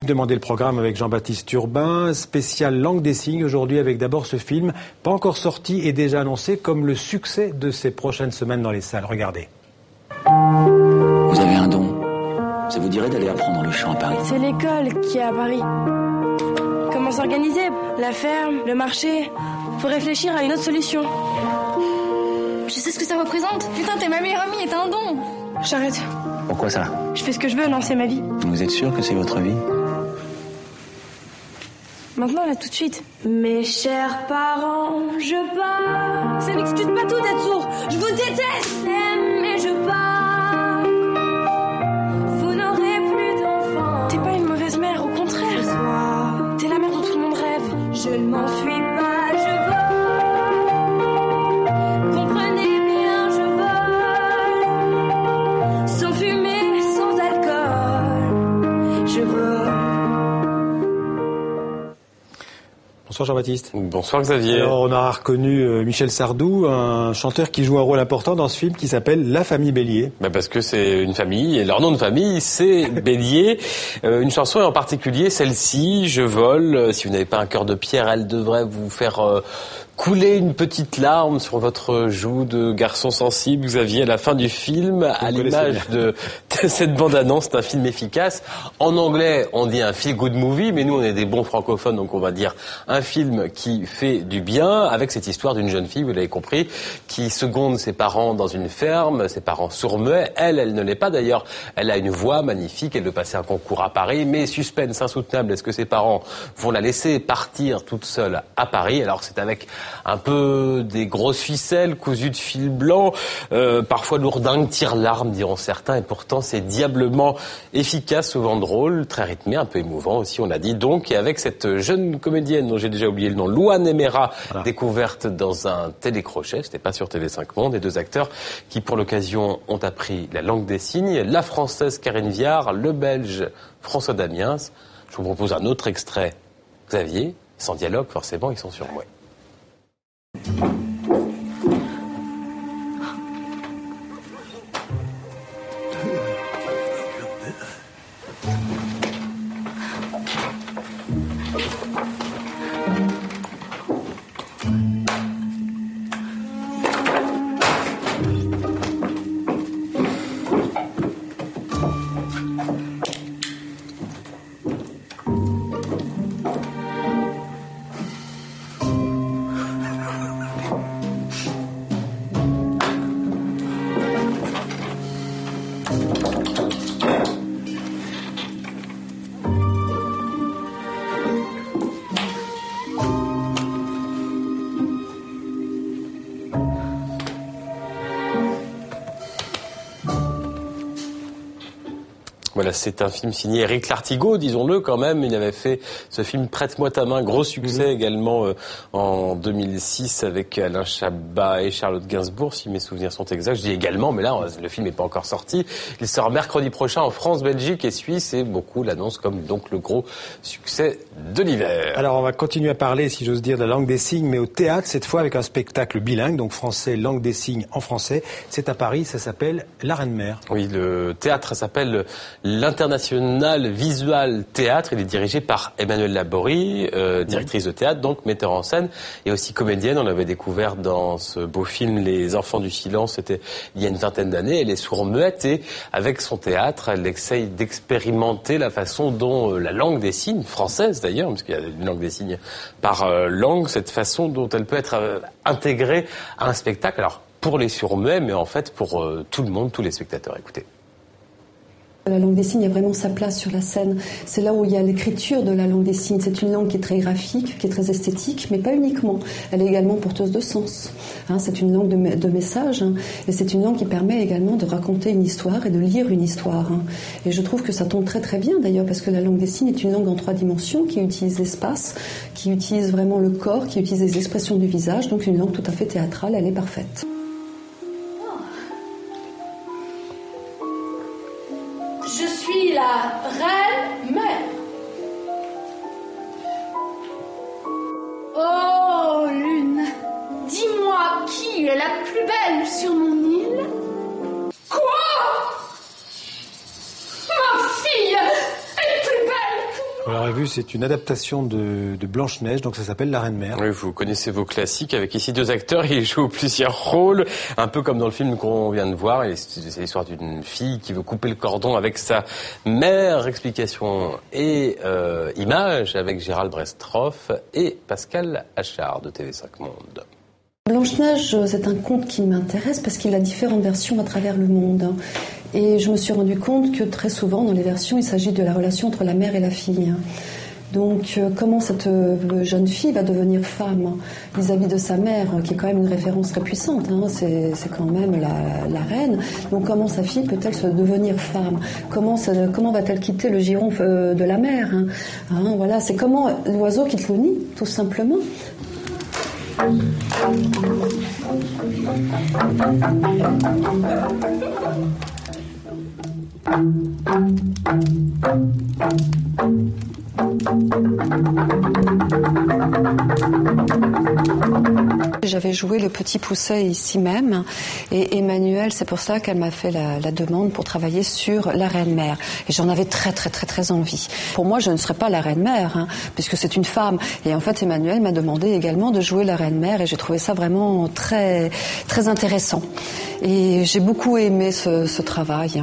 Demandez le programme avec Jean-Baptiste Urbain, spécial langue des signes aujourd'hui avec d'abord ce film, pas encore sorti et déjà annoncé comme le succès de ces prochaines semaines dans les salles. Regardez. Vous avez un don. Ça vous dirait d'aller apprendre le chant à Paris? C'est l'école qui est à Paris. Comment s'organiser? La ferme, le marché. Faut réfléchir à une autre solution. Je sais ce que ça représente. Putain, t'es ma meilleure amie et t'as un don. J'arrête. Pourquoi ça? Je fais ce que je veux, non, c'est ma vie. Vous êtes sûr que c'est votre vie? Maintenant, là, tout de suite. Mes chers parents, je pars. Ça n'excuse pas tout d'être sourd. Je vous déteste, mais je pars. Vous n'aurez plus d'enfants. T'es pas une mauvaise mère, au contraire. T'es la mère dont tout le monde rêve. Je ne m'enfuis pas, je vole. Comprenez bien, je vole. Sans fumée, sans alcool. Je vole. Bonsoir Jean-Baptiste. Bonsoir Xavier. Alors on a reconnu Michel Sardou, un chanteur qui joue un rôle important dans ce film qui s'appelle La Famille Bélier. Parce que c'est une famille et leur nom de famille c'est Bélier. Une chanson et en particulier celle-ci, Je vole. Si vous n'avez pas un cœur de pierre, elle devrait vous faire couler une petite larme sur votre joue de garçon sensible. Xavier, à la fin du film, à l'image de cette bande-annonce, c'est un film efficace. En anglais, on dit un feel-good movie, mais nous, on est des bons francophones, donc on va dire un film qui fait du bien, avec cette histoire d'une jeune fille, vous l'avez compris, qui seconde ses parents dans une ferme, ses parents sourds-muets. Elle ne l'est pas d'ailleurs. Elle a une voix magnifique, elle veut passer un concours à Paris, mais suspense insoutenable. Est-ce que ses parents vont la laisser partir toute seule à Paris? Alors c'est avec un peu des grosses ficelles cousues de fil blanc, parfois lourdingues, tire-larmes diront certains, et pourtant c'est diablement efficace, souvent drôle, très rythmé, un peu émouvant aussi, on l'a dit donc, et avec cette jeune comédienne dont j'ai déjà oublié le nom, Louane Emera, voilà, découverte dans un télécrochet, c'était pas sur TV5 Monde, et deux acteurs qui pour l'occasion ont appris la langue des signes, la française Karine Viard, le belge François Damiens. Je vous propose un autre extrait, Xavier, sans dialogue forcément, ils sont sur moi. Voilà, c'est un film signé Éric Lartigot, disons-le quand même. Il avait fait ce film Prête-moi ta main, gros succès également en 2006 avec Alain Chabat et Charlotte Gainsbourg, si mes souvenirs sont exacts. Je dis également, mais là, le film n'est pas encore sorti. Il sort mercredi prochain en France, Belgique et Suisse, et beaucoup l'annoncent comme donc le gros succès de l'hiver. Alors, on va continuer à parler, si j'ose dire, de la langue des signes, mais au théâtre, cette fois avec un spectacle bilingue, donc français, langue des signes en français. C'est à Paris, ça s'appelle La Reine-Mère. Oui, le théâtre s'appelle l'International Visual Théâtre. Il est dirigé par Emmanuelle Laborie, directrice de théâtre, donc metteur en scène et aussi comédienne. On l'avait découvert dans ce beau film Les Enfants du Silence, c'était il y a une vingtaine d'années. Elle est sourde-muette et avec son théâtre, elle essaye d'expérimenter la façon dont la langue des signes, française d'ailleurs, parce qu'il y a une langue des signes par langue, cette façon dont elle peut être intégrée à un spectacle. Alors pour les sourds-muets, mais en fait pour tout le monde, tous les spectateurs. Écoutez. La langue des signes a vraiment sa place sur la scène. C'est là où il y a l'écriture de la langue des signes. C'est une langue qui est très graphique, qui est très esthétique, mais pas uniquement. Elle est également porteuse de sens. C'est une langue de message, et c'est une langue qui permet également de raconter une histoire et de lire une histoire. Et je trouve que ça tombe très très bien d'ailleurs, parce que la langue des signes est une langue en 3 dimensions qui utilise l'espace, qui utilise vraiment le corps, qui utilise les expressions du visage. Donc une langue tout à fait théâtrale, elle est parfaite. Je suis la reine-mère. Oh, lune, dis-moi qui est la plus belle sur mon île? Quoi? Ma fille est plus belle que Vous l'aurez vu, c'est une adaptation de Blanche-Neige, donc ça s'appelle La Reine Mère. Oui, vous connaissez vos classiques, avec ici 2 acteurs, ils jouent plusieurs rôles, un peu comme dans le film qu'on vient de voir. C'est l'histoire d'une fille qui veut couper le cordon avec sa mère. Explication et images avec Gérald Brestroff et Pascal Achard de TV5 Monde. Blanche-Neige, c'est un conte qui m'intéresse parce qu'il a différentes versions à travers le monde. Et je me suis rendu compte que très souvent, dans les versions, il s'agit de la relation entre la mère et la fille. Donc, comment cette jeune fille va devenir femme vis-à-vis de sa mère, qui est quand même une référence très puissante, c'est quand même la reine. Donc, comment sa fille peut-elle se devenir femme ? Comment va-t-elle quitter le giron de la mère ? Voilà, c'est comment l'oiseau quitte le nid, tout simplement. J'avais joué Le Petit Pousset ici même et Emmanuelle, c'est pour ça qu'elle m'a fait la demande pour travailler sur la Reine-Mère. Et j'en avais très très très très envie. Pour moi, je ne serais pas la Reine-Mère, puisque c'est une femme. Et en fait, Emmanuelle m'a demandé également de jouer la Reine-Mère et j'ai trouvé ça vraiment très, très intéressant. Et j'ai beaucoup aimé ce travail.